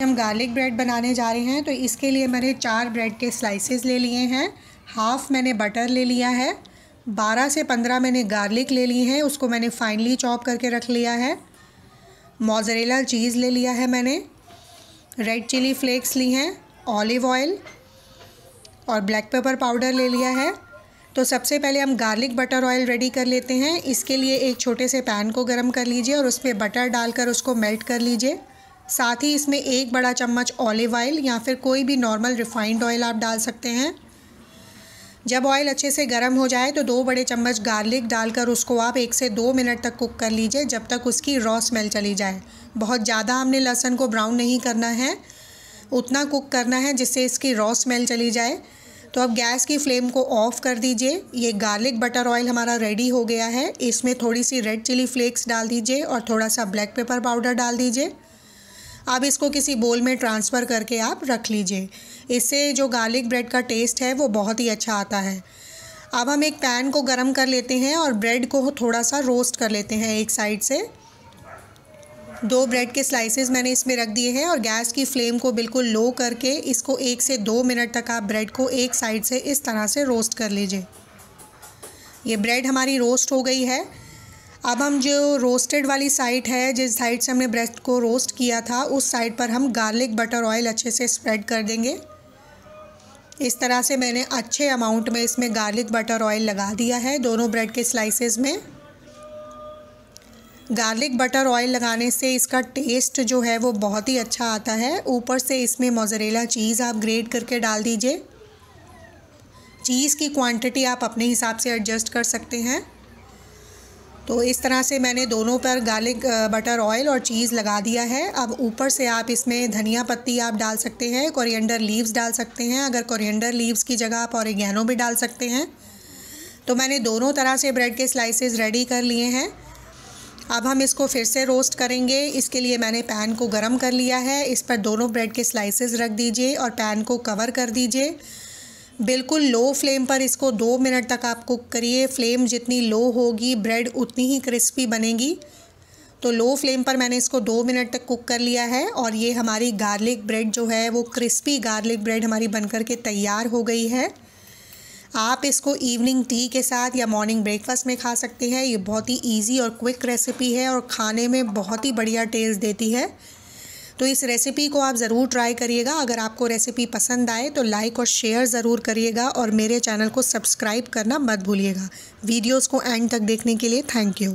हम garlic bread बनाने जा रहे हैं, तो इसके लिए मैंने 4 ब्रेड के स्लाइसेस ले लिए हैं। हाफ़ मैंने बटर ले लिया है। 12 से 15 मैंने गार्लिक ले ली है, उसको मैंने फाइनली चॉप करके रख लिया है। मोज़रेला चीज़ ले लिया है मैंने। रेड चिली फ्लेक्स ली हैं। ऑलिव ऑयल और ब्लैक पेपर पाउडर ले लिया है। तो सबसे पहले हम गार्लिक बटर ऑयल रेडी कर लेते हैं। इसके लिए एक छोटे से पैन को गर्म कर लीजिए और उस पर बटर डालकर उसको मेल्ट कर लीजिए। साथ ही इसमें 1 बड़ा चम्मच ऑलिव ऑयल या फिर कोई भी नॉर्मल रिफाइंड ऑयल आप डाल सकते हैं। जब ऑयल अच्छे से गर्म हो जाए तो 2 बड़े चम्मच गार्लिक डालकर उसको आप 1 से 2 मिनट तक कुक कर लीजिए, जब तक उसकी रॉ स्मेल चली जाए। बहुत ज़्यादा हमने लहसुन को ब्राउन नहीं करना है, उतना कुक करना है जिससे इसकी रॉ स्मेल चली जाए। तो अब गैस की फ्लेम को ऑफ़ कर दीजिए। ये गार्लिक बटर ऑयल हमारा रेडी हो गया है। इसमें थोड़ी सी रेड चिली फ्लेक्स डाल दीजिए और थोड़ा सा ब्लैक पेपर पाउडर डाल दीजिए। अब इसको किसी बोल में ट्रांसफ़र करके आप रख लीजिए। इससे जो गार्लिक ब्रेड का टेस्ट है वो बहुत ही अच्छा आता है। अब हम एक पैन को गरम कर लेते हैं और ब्रेड को थोड़ा सा रोस्ट कर लेते हैं एक साइड से। 2 ब्रेड के स्लाइसेस मैंने इसमें रख दिए हैं और गैस की फ्लेम को बिल्कुल लो करके इसको 1 से 2 मिनट तक आप ब्रेड को एक साइड से इस तरह से रोस्ट कर लीजिए। ये ब्रेड हमारी रोस्ट हो गई है। अब हम जो रोस्टेड वाली साइड है, जिस साइड से हमने ब्रेड को रोस्ट किया था, उस साइड पर हम गार्लिक बटर ऑयल अच्छे से स्प्रेड कर देंगे। इस तरह से मैंने अच्छे अमाउंट में इसमें गार्लिक बटर ऑयल लगा दिया है दोनों ब्रेड के स्लाइसेस में। गार्लिक बटर ऑयल लगाने से इसका टेस्ट जो है वो बहुत ही अच्छा आता है। ऊपर से इसमें मोज़रेला चीज़ आप ग्रेट करके डाल दीजिए। चीज़ की क्वांटिटी आप अपने हिसाब से एडजस्ट कर सकते हैं। तो इस तरह से मैंने दोनों पर गार्लिक बटर ऑयल और चीज़ लगा दिया है। अब ऊपर से आप इसमें धनिया पत्ती आप डाल सकते हैं, कोरिएंडर लीव्स डाल सकते हैं। अगर कोरिएंडर लीव्स की जगह आप ऑरिगेनो भी डाल सकते हैं। तो मैंने दोनों तरह से ब्रेड के स्लाइसेस रेडी कर लिए हैं। अब हम इसको फिर से रोस्ट करेंगे। इसके लिए मैंने पैन को गरम कर लिया है। इस पर दोनों ब्रेड के स्लाइसेस रख दीजिए और पैन को कवर कर दीजिए। बिल्कुल लो फ्लेम पर इसको 2 मिनट तक आप कुक करिए। फ्लेम जितनी लो होगी ब्रेड उतनी ही क्रिस्पी बनेगी। तो लो फ्लेम पर मैंने इसको 2 मिनट तक कुक कर लिया है और ये हमारी गार्लिक ब्रेड जो है वो क्रिस्पी गार्लिक ब्रेड हमारी बनकर के तैयार हो गई है। आप इसको इवनिंग टी के साथ या मॉर्निंग ब्रेकफास्ट में खा सकते हैं। ये बहुत ही ईजी और क्विक रेसिपी है और खाने में बहुत ही बढ़िया टेस्ट देती है। तो इस रेसिपी को आप ज़रूर ट्राई करिएगा। अगर आपको रेसिपी पसंद आए तो लाइक और शेयर ज़रूर करिएगा और मेरे चैनल को सब्सक्राइब करना मत भूलिएगा। वीडियोस को एंड तक देखने के लिए थैंक यू।